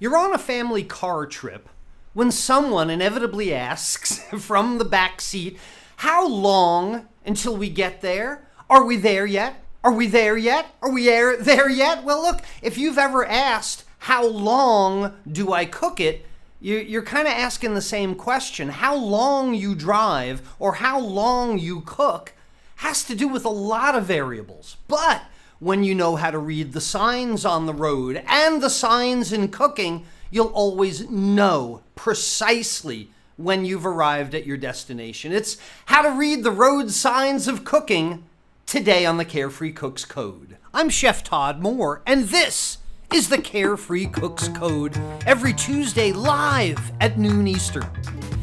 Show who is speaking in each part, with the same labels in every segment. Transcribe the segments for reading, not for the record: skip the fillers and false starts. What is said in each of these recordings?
Speaker 1: You're on a family car trip when someone inevitably asks from the back seat, how long until we get there? Are we there yet? Are we there yet? Are we there yet? Well, look, if you've ever asked, how long do I cook it? You're kind of asking the same question. How long you drive or how long you cook has to do with a lot of variables. But when you know how to read the signs on the road and the signs in cooking, you'll always know precisely when you've arrived at your destination. It's how to read the road signs of cooking today on the Carefree Cook's Code. I'm Chef Todd Moore, and this is the Carefree Cook's Code, every Tuesday live at noon Eastern.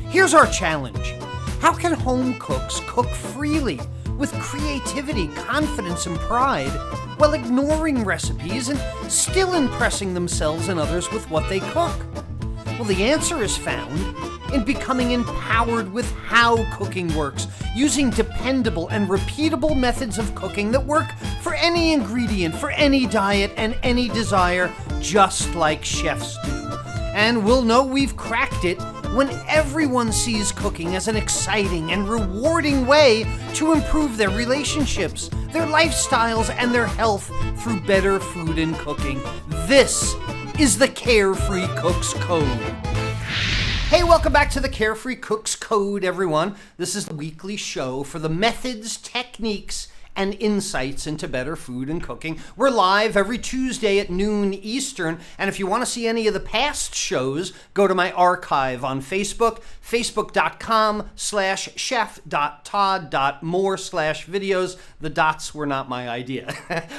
Speaker 1: Here's our challenge. How can home cooks cook freely with creativity, confidence, and pride while ignoring recipes and still impressing themselves and others with what they cook? Well, the answer is found in becoming empowered with how cooking works, using dependable and repeatable methods of cooking that work for any ingredient, for any diet, and any desire, just like chefs do. And we'll know we've cracked it when everyone sees cooking as an exciting and rewarding way to improve their relationships, their lifestyles, and their health through better food and cooking. This is the Carefree Cook's Code. Hey, welcome back to the Carefree Cook's Code, everyone. This is the weekly show for the methods, techniques, and insights into better food and cooking. We're live every Tuesday at noon Eastern, and if you want to see any of the past shows, go to my archive on Facebook, facebook.com/chef.todd.more/videos. The dots were not my idea.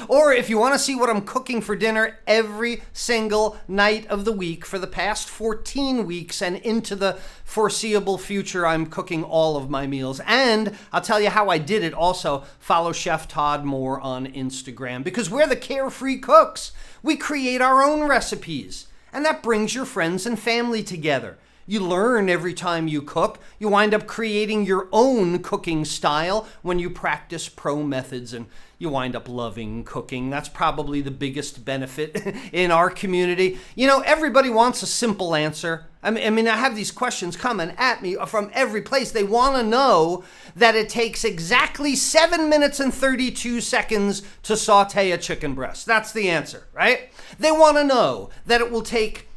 Speaker 1: Or if you want to see what I'm cooking for dinner every single night of the week for the past 14 weeks and into the foreseeable future, I'm cooking all of my meals. And I'll tell you how I did it also. Follow Chef Todd Moore on Instagram, because we're the Carefree Cooks. We create our own recipes, and that brings your friends and family together. You learn every time you cook. You wind up creating your own cooking style when you practice pro methods, and you wind up loving cooking. That's probably the biggest benefit in our community. You know, everybody wants a simple answer. I mean, I have these questions coming at me from every place. They want to know that it takes exactly 7 minutes and 32 seconds to saute a chicken breast. That's the answer, right? They want to know that it will take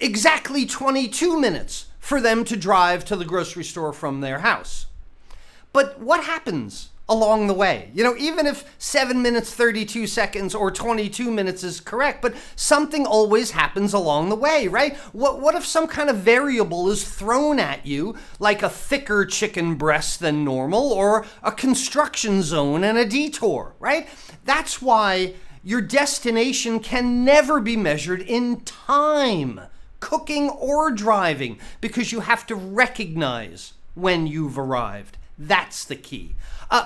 Speaker 1: exactly 22 minutes for them to drive to the grocery store from their house. But what happens along the way? You know, even if 7 minutes, 32 seconds or 22 minutes is correct, but something always happens along the way, right? What if some kind of variable is thrown at you, like a thicker chicken breast than normal, or a construction zone and a detour, right? That's why your destination can never be measured in time, cooking or driving, because you have to recognize when you've arrived. That's the key.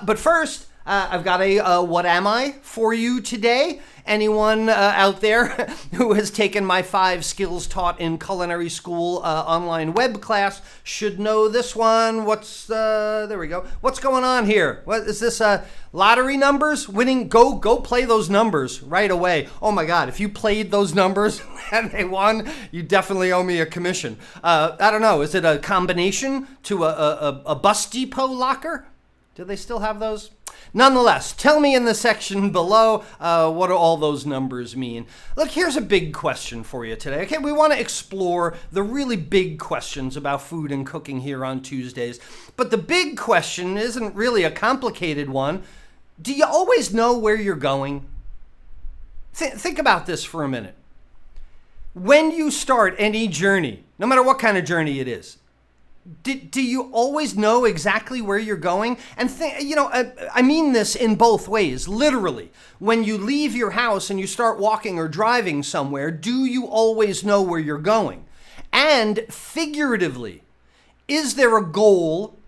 Speaker 1: But first, I've got a what am I for you today. Anyone out there who has taken my 5 skills taught in culinary school online web class should know this one. There we go. What's going on here? What is this? Lottery numbers? Winning? Go play those numbers right away. Oh my God, if you played those numbers and they won, you definitely owe me a commission. I don't know. Is it a combination to a bus depot locker? Do they still have those? Nonetheless, tell me in the section below what do all those numbers mean. Look, here's a big question for you today. Okay, we want to explore the really big questions about food and cooking here on Tuesdays. But the big question isn't really a complicated one. Do you always know where you're going? Think about this for a minute. When you start any journey, no matter what kind of journey it is, do you always know exactly where you're going? And I mean this in both ways, literally. When you leave your house and you start walking or driving somewhere, do you always know where you're going? And figuratively, is there a goal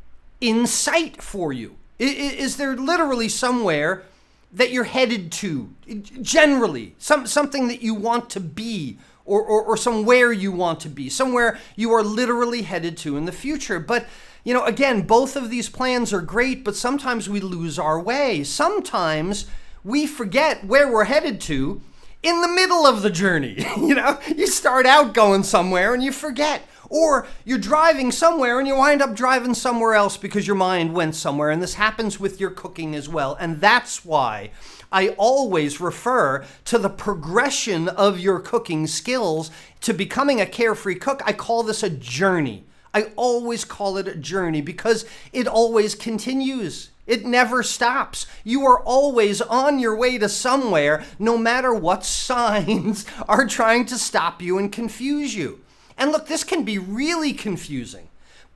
Speaker 1: in sight for you? Is there literally somewhere that you're headed to, generally, something that you want to be, or somewhere you want to be, somewhere you are literally headed to in the future? But, you know, again, both of these plans are great, but sometimes we lose our way. Sometimes we forget where we're headed to in the middle of the journey. You start out going somewhere and you forget. Or you're driving somewhere and you wind up driving somewhere else because your mind went somewhere. And this happens with your cooking as well. And that's why I always refer to the progression of your cooking skills to becoming a carefree cook. I call this a journey. I always call it a journey because it always continues. It never stops. You are always on your way to somewhere, no matter what signs are trying to stop you and confuse you. And look, this can be really confusing.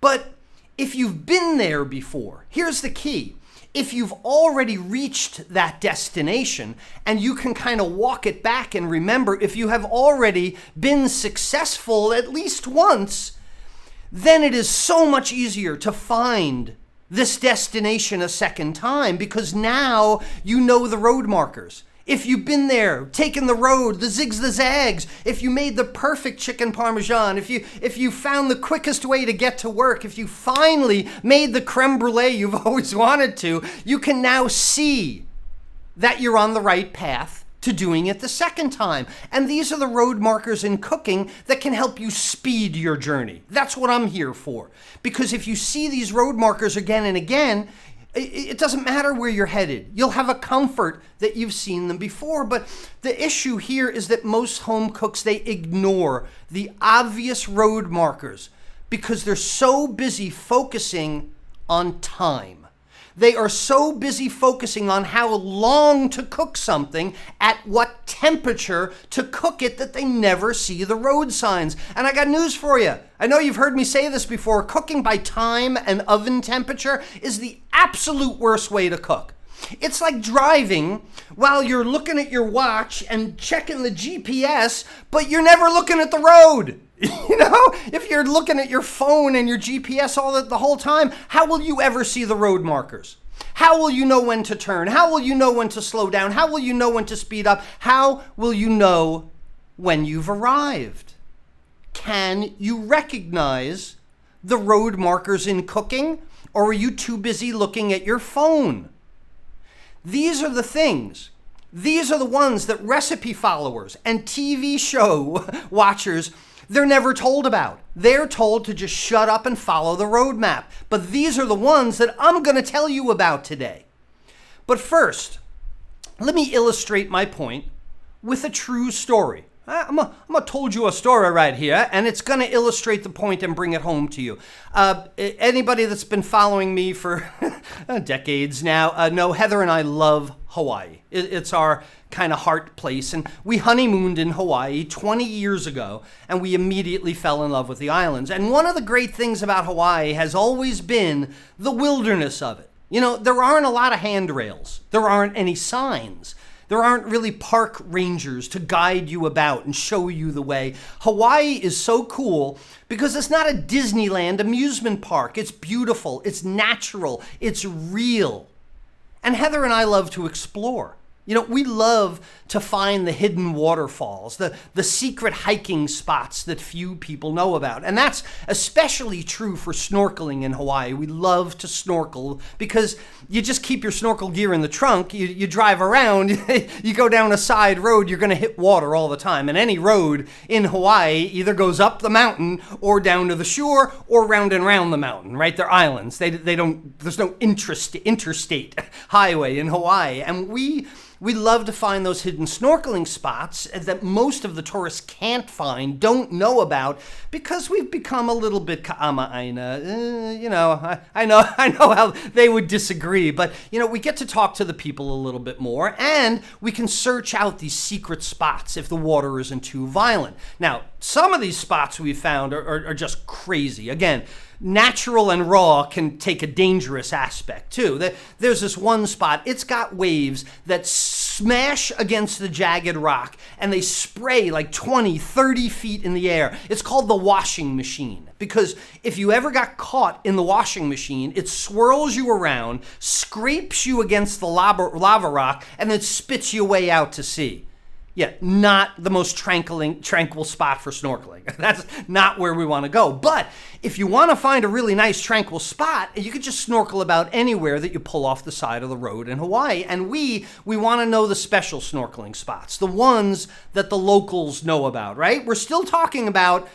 Speaker 1: But if you've been there before, here's the key. If you've already reached that destination and you can kind of walk it back and remember, if you have already been successful at least once, then it is so much easier to find this destination a second time because now you know the road markers. If you've been there, taken the road, the zigs, the zags, if you made the perfect chicken parmesan, if you found the quickest way to get to work, if you finally made the creme brulee you've always wanted to, you can now see that you're on the right path to doing it the second time. And these are the road markers in cooking that can help you speed your journey. That's what I'm here for. Because if you see these road markers again and again, it doesn't matter where you're headed. You'll have a comfort that you've seen them before. But the issue here is that most home cooks, they ignore the obvious road markers because they're so busy focusing on time. They are so busy focusing on how long to cook something, at what temperature to cook it, that they never see the road signs. And I got news for you. I know you've heard me say this before. Cooking by time and oven temperature is the absolute worst way to cook. It's like driving while you're looking at your watch and checking the GPS, but you're never looking at the road. If you're looking at your phone and your GPS the whole time, how will you ever see the road markers? How will you know when to turn? How will you know when to slow down? How will you know when to speed up? How will you know when you've arrived? Can you recognize the road markers in cooking, or are you too busy looking at your phone? These are the things. These are the ones that recipe followers and TV show watchers, they're never told about. They're told to just shut up and follow the roadmap. But these are the ones that I'm going to tell you about today. But first, let me illustrate my point with a true story. I'm going to told you a story right here, and it's going to illustrate the point and bring it home to you. Anybody that's been following me for decades now know Heather and I love Hawaii. It's our kind of heart place, and we honeymooned in Hawaii 20 years ago, and we immediately fell in love with the islands. And one of the great things about Hawaii has always been the wilderness of it. There aren't a lot of handrails. There aren't any signs. There aren't really park rangers to guide you about and show you the way. Hawaii is so cool because it's not a Disneyland amusement park. It's beautiful, it's natural, it's real. And Heather and I love to explore. We love to find the hidden waterfalls, the secret hiking spots that few people know about. And that's especially true for snorkeling in Hawaii. We love to snorkel because you just keep your snorkel gear in the trunk, you drive around, you go down a side road, you're going to hit water all the time. And any road in Hawaii either goes up the mountain or down to the shore or round and round the mountain, right? They're islands. There's no interstate highway in Hawaii. And we love to find those hidden snorkeling spots that most of the tourists can't find, don't know about, because we've become a little bit ka'ama'aina. I know how they would disagree, but we get to talk to the people a little bit more, and we can search out these secret spots if the water isn't too violent. Now, some of these spots we found are just crazy. Again, natural and raw can take a dangerous aspect too. There's this one spot, it's got waves that smash against the jagged rock and they spray like 20, 30 feet in the air. It's called the washing machine because if you ever got caught in the washing machine, it swirls you around, scrapes you against the lava rock, and then spits you way out to sea. Yeah, not the most tranquil spot for snorkeling. That's not where we want to go. But if you want to find a really nice tranquil spot, you could just snorkel about anywhere that you pull off the side of the road in Hawaii. And we want to know the special snorkeling spots, the ones that the locals know about, right? We're still talking about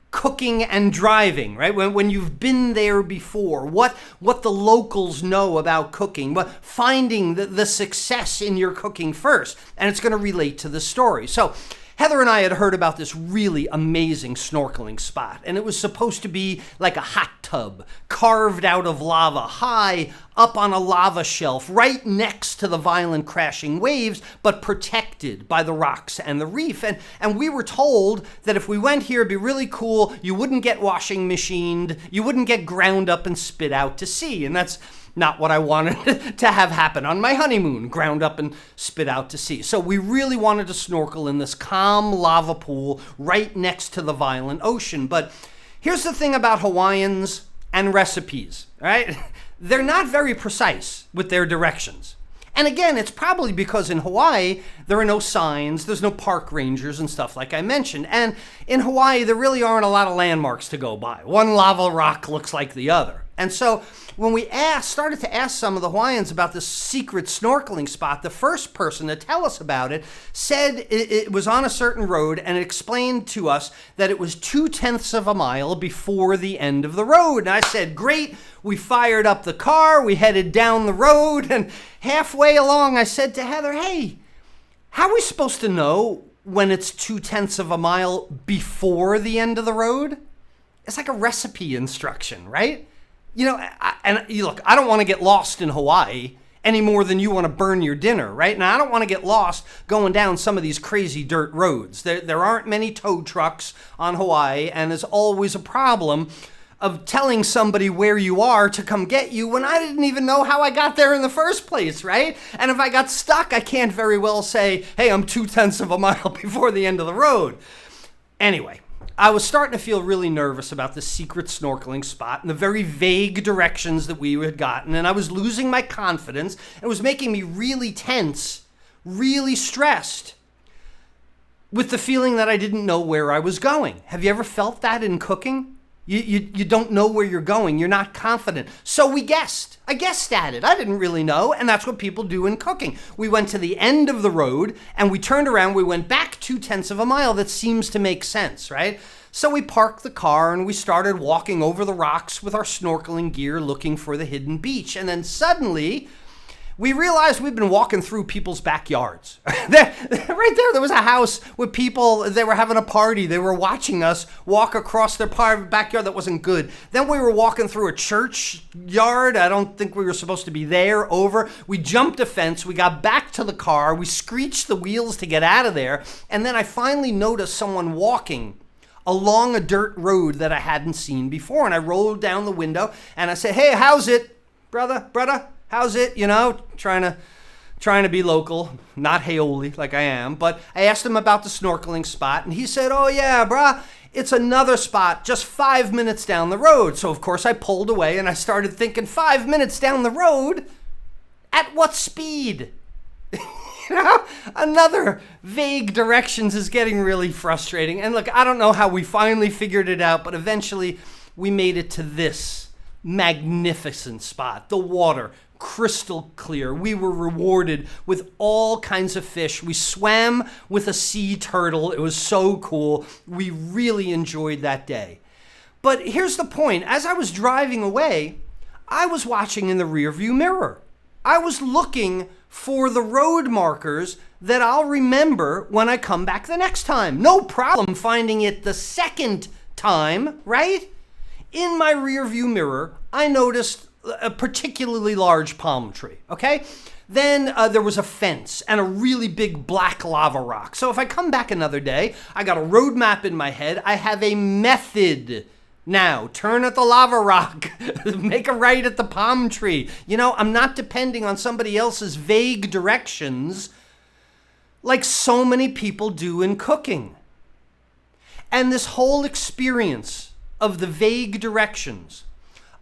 Speaker 1: cooking and driving, right? When you've been there before, what the locals know about cooking, finding the success in your cooking first, and it's going to relate to the story. So Heather and I had heard about this really amazing snorkeling spot, and it was supposed to be like a hot tub carved out of lava, high up on a lava shelf, right next to the violent crashing waves, but protected by the rocks and the reef. And we were told that if we went here, it'd be really cool. You wouldn't get washing machined, you wouldn't get ground up and spit out to sea. And that's not what I wanted to have happen on my honeymoon, ground up and spit out to sea. So we really wanted to snorkel in this calm lava pool right next to the violent ocean. But here's the thing about Hawaiians and recipes, right? They're not very precise with their directions. And again, it's probably because in Hawaii, there are no signs, there's no park rangers and stuff like I mentioned. And in Hawaii, there really aren't a lot of landmarks to go by. One lava rock looks like the other. And so when we started to ask some of the Hawaiians about this secret snorkeling spot, the first person to tell us about it said it was on a certain road, and it explained to us that it was 0.2 of a mile before the end of the road. And I said, great. We fired up the car, we headed down the road, and halfway along I said to Heather, hey, how are we supposed to know when it's 0.2 of a mile before the end of the road? It's like a recipe instruction, right? You know, look, I don't want to get lost in Hawaii any more than you want to burn your dinner, right? Now, I don't want to get lost going down some of these crazy dirt roads. There aren't many tow trucks on Hawaii, and there's always a problem of telling somebody where you are to come get you when I didn't even know how I got there in the first place, right? And if I got stuck, I can't very well say, hey, I'm 0.2 of a mile before the end of the road. Anyway, I was starting to feel really nervous about this secret snorkeling spot and the very vague directions that we had gotten, and I was losing my confidence. It was making me really tense, really stressed, with the feeling that I didn't know where I was going. Have you ever felt that in cooking? You don't know where you're going. You're not confident. So we guessed. I guessed at it. I didn't really know, and that's what people do in cooking. We went to the end of the road, and we turned around. We went back 0.2 of a mile. That seems to make sense, right? So we parked the car, and we started walking over the rocks with our snorkeling gear, looking for the hidden beach. And then suddenly, we realized we'd been walking through people's backyards. Right there was a house with people. They were having a party. They were watching us walk across their backyard. That wasn't good. Then we were walking through a church yard. I don't think we were supposed to be there. Over. We jumped a fence. We got back to the car. We screeched the wheels to get out of there. And then I finally noticed someone walking along a dirt road that I hadn't seen before. And I rolled down the window and I said, hey, how's it, brother? How's it? You know, trying to be local, not Haoli like I am. But I asked him about the snorkeling spot, and he said, oh yeah, brah, it's another spot just 5 minutes down the road. So of course I pulled away and I started thinking, 5 minutes down the road? At what speed? You know, another vague directions is getting really frustrating. And look, I don't know how we finally figured it out, but eventually we made it to this magnificent spot. The water, crystal clear. We were rewarded with all kinds of fish. We swam with a sea turtle. It was so cool. We really enjoyed that day. But here's the point. As I was driving away, I was watching in the rearview mirror. I was looking for the road markers that I'll remember when I come back the next time. No problem finding it the second time, right? In my rearview mirror, I noticed a particularly large palm tree, okay? Then there was a fence and a really big black lava rock. So if I come back another day, I got a road map in my head. I have a method now. Turn at the lava rock, make a right at the palm tree. You know, I'm not depending on somebody else's vague directions like so many people do in cooking. And this whole experience of the vague directions,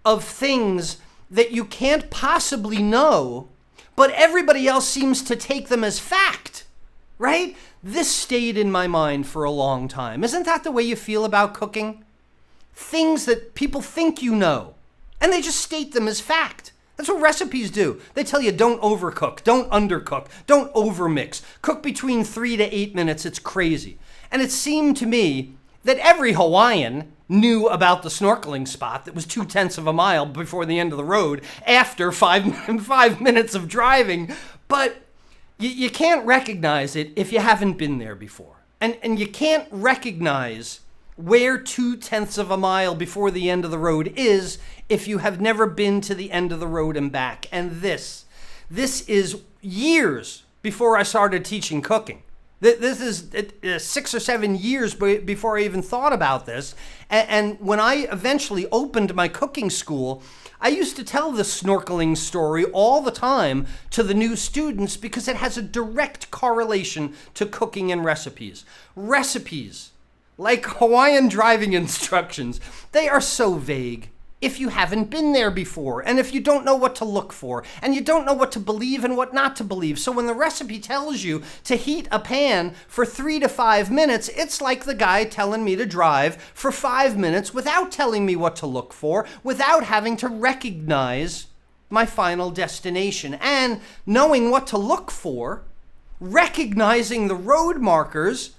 Speaker 1: of things that you can't possibly know, but everybody else seems to take them as fact. right? This stayed in my mind for a long time. Isn't that the way you feel about cooking? Things that people think you know, and they just state them as fact. That's what recipes do. They tell you don't overcook, don't undercook, don't overmix. Cook between 3 to 8 minutes. It's crazy. And it seemed to me that every Hawaiian knew about the snorkeling spot that was 0.2 of a mile before the end of the road after 5 minutes of driving. But you can't recognize it if you haven't been there before. And you can't recognize where 0.2 of a mile before the end of the road is if you have never been to the end of the road and back. And this is years before I started teaching cooking. This is 6 or 7 years before I even thought about this. And when I eventually opened my cooking school, I used to tell this snorkeling story all the time to the new students because it has a direct correlation to cooking and recipes. Recipes, like Hawaiian driving instructions, they are so vague if you haven't been there before, and if you don't know what to look for, and you don't know what to believe and what not to believe. So when the recipe tells you to heat a pan for 3 to 5 minutes, it's like the guy telling me to drive for 5 minutes without telling me what to look for, without having to recognize my final destination. And knowing what to look for, recognizing the road markers,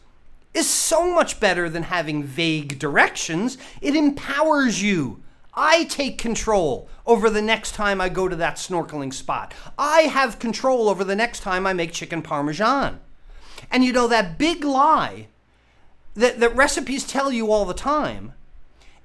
Speaker 1: is so much better than having vague directions. It empowers you. I take control over the next time I go to that snorkeling spot. I have control over the next time I make chicken parmesan. And you know, that big lie that recipes tell you all the time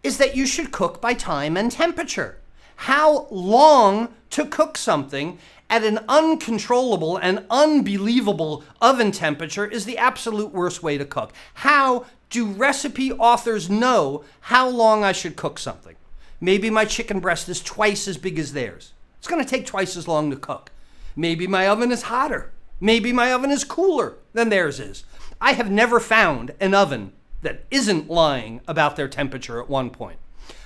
Speaker 1: is that you should cook by time and temperature. How long to cook something at an uncontrollable and unbelievable oven temperature is the absolute worst way to cook. How do recipe authors know how long I should cook something? Maybe my chicken breast is twice as big as theirs. It's going to take twice as long to cook. Maybe my oven is hotter. Maybe my oven is cooler than theirs is. I have never found an oven that isn't lying about their temperature at one point.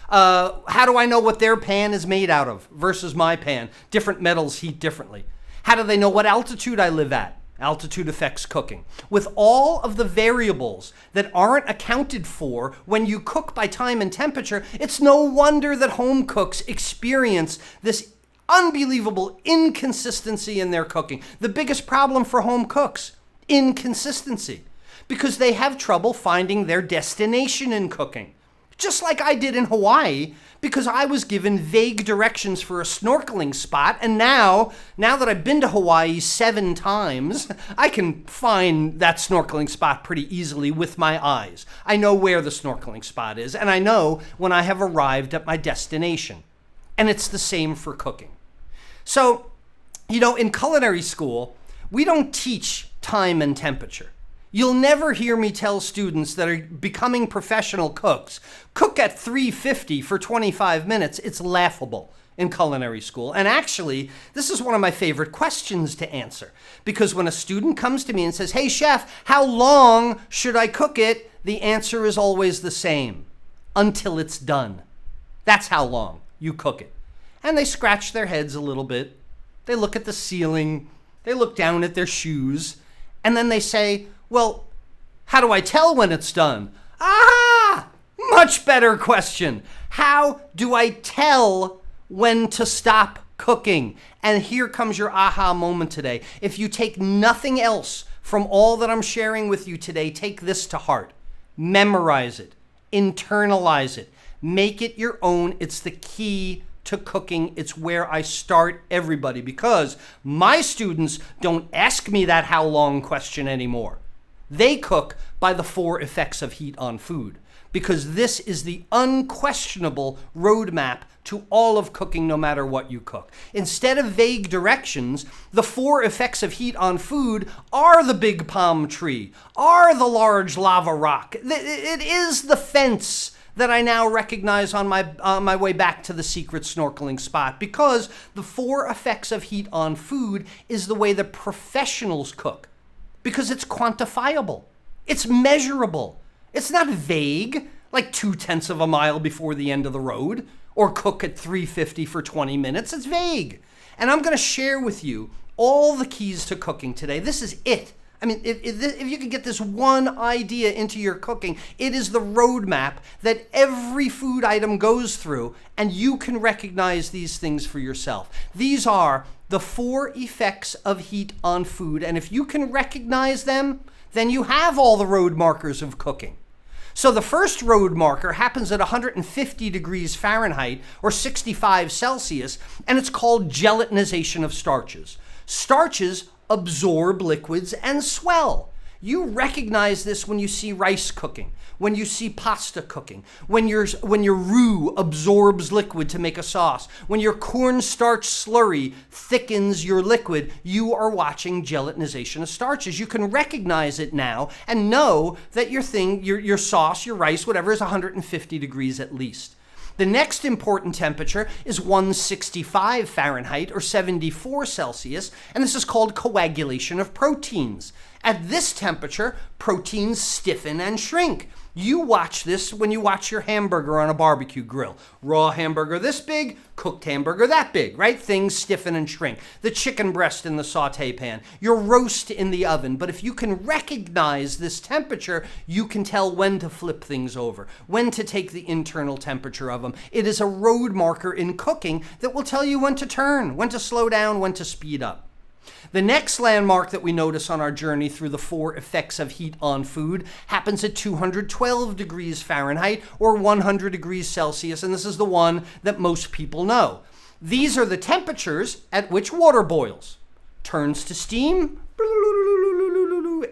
Speaker 1: How do I know what their pan is made out of versus my pan? Different metals heat differently. How do they know what altitude I live at? Altitude affects cooking. With all of the variables that aren't accounted for when you cook by time and temperature, it's no wonder that home cooks experience this unbelievable inconsistency in their cooking. The biggest problem for home cooks, inconsistency, because they have trouble finding their destination in cooking. Just like I did in Hawaii, because I was given vague directions for a snorkeling spot, and now that I've been to Hawaii 7 times, I can find that snorkeling spot pretty easily with my eyes. I know where the snorkeling spot is, and I know when I have arrived at my destination. And it's the same for cooking. So, you know, in culinary school, we don't teach time and temperature. You'll never hear me tell students that are becoming professional cooks, cook at 350 for 25 minutes. It's laughable in culinary school. And actually, this is one of my favorite questions to answer. Because when a student comes to me and says, "Hey chef, how long should I cook it?" the answer is always the same: until it's done. That's how long you cook it. And they scratch their heads a little bit. They look at the ceiling. They look down at their shoes. And then they say, "Well, how do I tell when it's done?" Ah, much better question. How do I tell when to stop cooking? And here comes your aha moment today. If you take nothing else from all that I'm sharing with you today, take this to heart. Memorize it. Internalize it. Make it your own. It's the key to cooking. It's where I start everybody, because my students don't ask me that how long question anymore. They cook by the 4 effects of heat on food, because this is the unquestionable roadmap to all of cooking, no matter what you cook. Instead of vague directions, the 4 effects of heat on food are the big palm tree, are the large lava rock. It is the fence that I now recognize on my way back to the secret snorkeling spot, because the 4 effects of heat on food is the way the professionals cook. Because it's quantifiable. It's measurable. It's not vague, like 0.2 of a mile before the end of the road, or cook at 350 for 20 minutes. It's vague. And I'm going to share with you all the keys to cooking today. This is it. I mean, if you could get this one idea into your cooking, it is the roadmap that every food item goes through, and you can recognize these things for yourself. These are the 4 effects of heat on food, and if you can recognize them, then you have all the road markers of cooking. So the first road marker happens at 150 degrees Fahrenheit or 65 Celsius, and it's called gelatinization of starches. Starches absorb liquids and swell. You recognize this when you see rice cooking, when you see pasta cooking, when your roux absorbs liquid to make a sauce, when your cornstarch slurry thickens your liquid. You are watching gelatinization of starches. You can recognize it now and know that your sauce, your rice, whatever, is 150 degrees at least. The next important temperature is 165 Fahrenheit or 74 Celsius, and this is called coagulation of proteins. At this temperature, proteins stiffen and shrink. You watch this when you watch your hamburger on a barbecue grill. Raw hamburger this big, cooked hamburger that big, right? Things stiffen and shrink. The chicken breast in the saute pan, your roast in the oven. But if you can recognize this temperature, you can tell when to flip things over, when to take the internal temperature of them. It is a road marker in cooking that will tell you when to turn, when to slow down, when to speed up. The next landmark that we notice on our journey through the 4 effects of heat on food happens at 212 degrees Fahrenheit or 100 degrees Celsius, and this is the one that most people know. These are the temperatures at which water boils, turns to steam,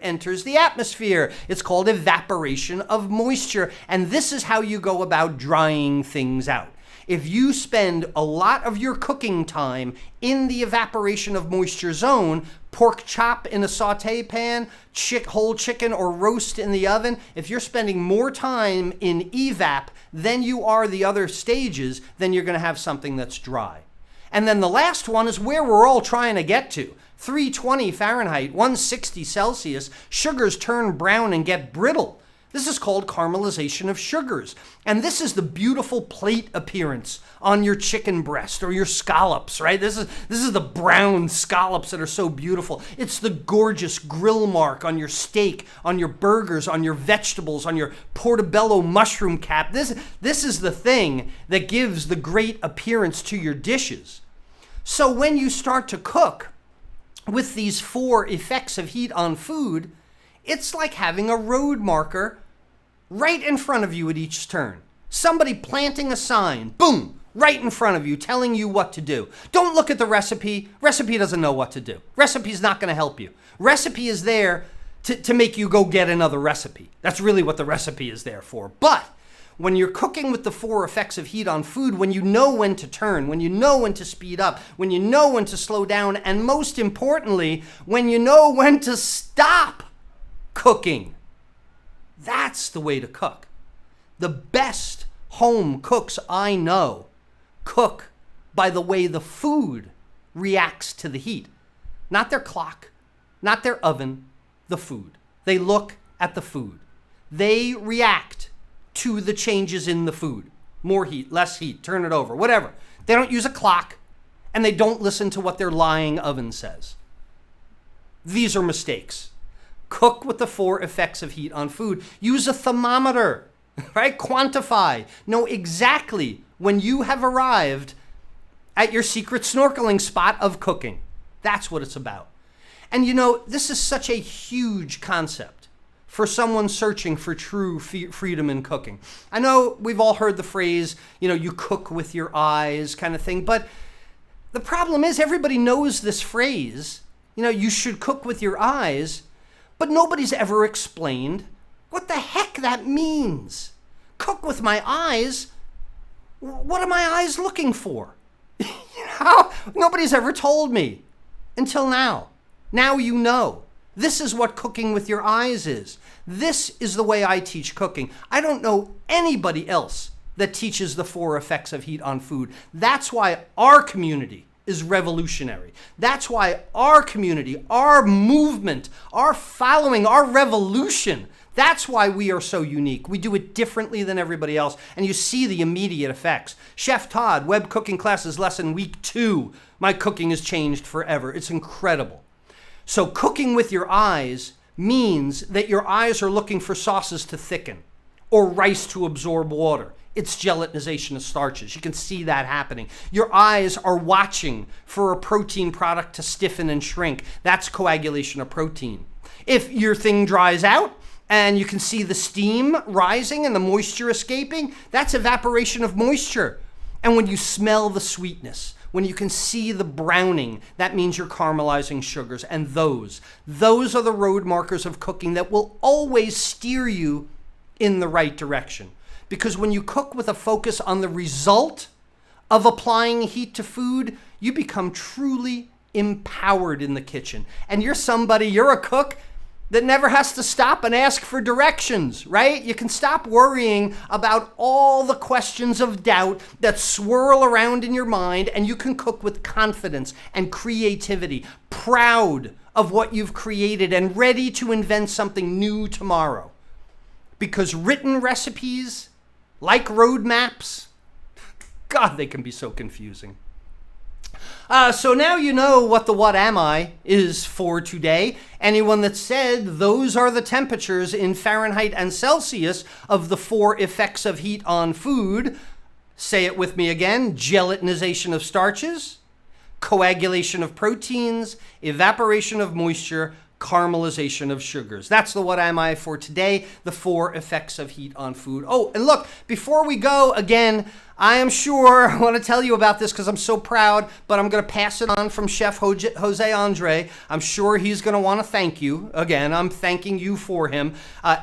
Speaker 1: enters the atmosphere. It's called evaporation of moisture, and this is how you go about drying things out. If you spend a lot of your cooking time in the evaporation of moisture zone, pork chop in a saute pan, whole chicken or roast in the oven, if you're spending more time in evap than you are the other stages, then you're going to have something that's dry. And then the last one is where we're all trying to get to. 320 Fahrenheit, 160 Celsius, sugars turn brown and get brittle. This is called caramelization of sugars. And this is the beautiful plate appearance on your chicken breast or your scallops, right? This is the brown scallops that are so beautiful. It's the gorgeous grill mark on your steak, on your burgers, on your vegetables, on your portobello mushroom cap. This is the thing that gives the great appearance to your dishes. So when you start to cook with these 4 effects of heat on food, it's like having a road marker right in front of you at each turn. Somebody planting a sign, boom, right in front of you, telling you what to do. Don't look at the recipe. Recipe doesn't know what to do. Recipe's not going to help you. Recipe is there to make you go get another recipe. That's really what the recipe is there for. But when you're cooking with the 4 effects of heat on food, when you know when to turn, when you know when to speed up, when you know when to slow down, and most importantly, when you know when to stop cooking, that's the way to cook. The best home cooks I know cook by the way the food reacts to the heat. Not their clock, not their oven, the food. They look at the food. They react to the changes in the food. More heat, less heat, turn it over, whatever. They don't use a clock, and they don't listen to what their lying oven says. These are mistakes. Cook with the 4 effects of heat on food. Use a thermometer, right? Quantify. Know exactly when you have arrived at your secret snorkeling spot of cooking. That's what it's about. And you know, this is such a huge concept for someone searching for true freedom in cooking. I know we've all heard the phrase, you cook with your eyes kind of thing, but the problem is everybody knows this phrase, you should cook with your eyes, but nobody's ever explained what the heck that means. Cook with my eyes? What are my eyes looking for? Nobody's ever told me until now. Now you know. This is what cooking with your eyes is. This is the way I teach cooking. I don't know anybody else that teaches the 4 effects of heat on food. That's why our community is revolutionary. That's why our community, our movement, our following, our revolution, that's why we are so unique. We do it differently than everybody else, and you see the immediate effects. Chef Todd, Web Cooking Classes Lesson Week 2. My cooking has changed forever. It's incredible. So cooking with your eyes means that your eyes are looking for sauces to thicken or rice to absorb water. It's gelatinization of starches. You can see that happening. Your eyes are watching for a protein product to stiffen and shrink. That's coagulation of protein. If your thing dries out and you can see the steam rising and the moisture escaping, that's evaporation of moisture. And when you smell the sweetness, when you can see the browning, that means you're caramelizing sugars. And those are the road markers of cooking that will always steer you in the right direction. Because when you cook with a focus on the result of applying heat to food, you become truly empowered in the kitchen. And you're a cook that never has to stop and ask for directions, right? You can stop worrying about all the questions of doubt that swirl around in your mind, and you can cook with confidence and creativity, proud of what you've created and ready to invent something new tomorrow. Because written recipes, like roadmaps, God, they can be so confusing. So now you know what the what am I is for today. Anyone that said those are the temperatures in Fahrenheit and Celsius of the 4 effects of heat on food, say it with me again: gelatinization of starches, coagulation of proteins, evaporation of moisture, caramelization of sugars. That's the what am I for today, the 4 effects of heat on food. Oh, and look, before we go, again, I am sure I want to tell you about this because I'm so proud, but I'm going to pass it on from Chef Jose Andre. I'm sure he's going to want to thank you. Again, I'm thanking you for him.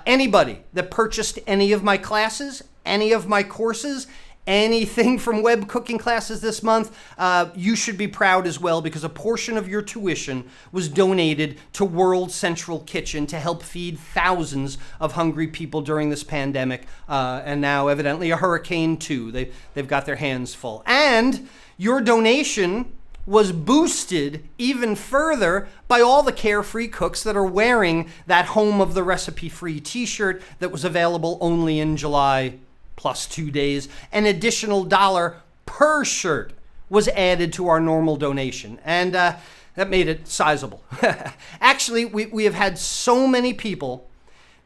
Speaker 1: Anybody that purchased any of my classes, any of my courses, anything from web cooking classes this month, you should be proud as well, because a portion of your tuition was donated to World Central Kitchen to help feed thousands of hungry people during this pandemic, and now evidently a hurricane too. They've got their hands full. And your donation was boosted even further by all the carefree cooks that are wearing that Home of the Recipe Free t-shirt that was available only in July plus 2 days. An additional $1 per shirt was added to our normal donation, and that made it sizable. Actually, we have had so many people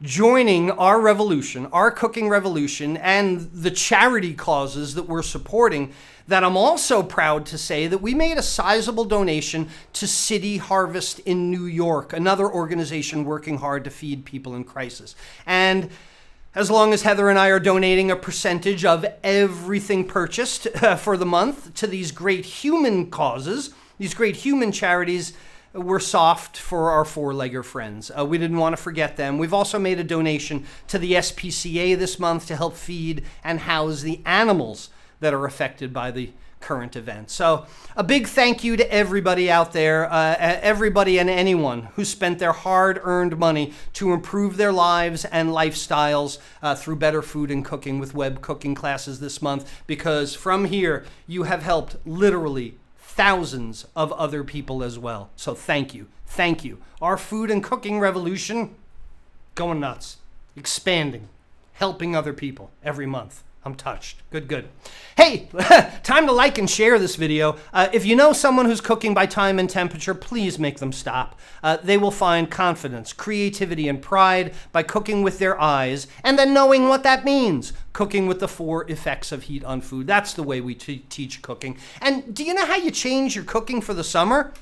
Speaker 1: joining our revolution, our cooking revolution, and the charity causes that we're supporting, that I'm also proud to say that we made a sizable donation to City Harvest in New York, another organization working hard to feed people in crisis. And as long as Heather and I are donating a percentage of everything purchased for the month to these great human causes, these great human charities, we're soft for our four-legger friends. We didn't want to forget them. We've also made a donation to the SPCA this month to help feed and house the animals that are affected by the current event. So a big thank you to everybody out there, everybody and anyone who spent their hard-earned money to improve their lives and lifestyles through better food and cooking with web cooking classes this month, because from here you have helped literally thousands of other people as well. So thank you. Thank you. Our food and cooking revolution going nuts, expanding, helping other people every month. I'm touched. Good. Hey, time to like and share this video. If you know someone who's cooking by time and temperature, please make them stop. They will find confidence, creativity, and pride by cooking with their eyes and then knowing what that means. Cooking with the 4 effects of heat on food. That's the way we teach cooking. And do you know how you change your cooking for the summer?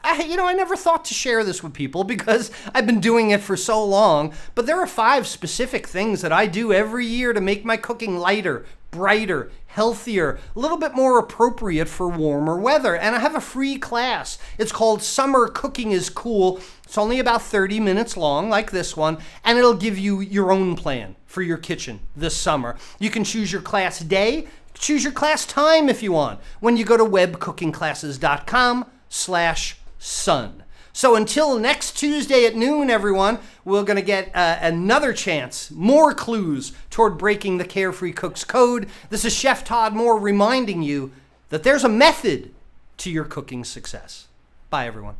Speaker 1: I never thought to share this with people because I've been doing it for so long, but there are 5 specific things that I do every year to make my cooking lighter, brighter, healthier, a little bit more appropriate for warmer weather. And I have a free class. It's called Summer Cooking is Cool. It's only about 30 minutes long, like this one, and it'll give you your own plan for your kitchen this summer. You can choose your class day, choose your class time if you want, when you go to webcookingclasses.com/sun. So until next Tuesday at noon, everyone, we're going to get another chance, more clues toward breaking the Carefree Cook's code. This is Chef Todd Moore reminding you that there's a method to your cooking success. Bye, everyone.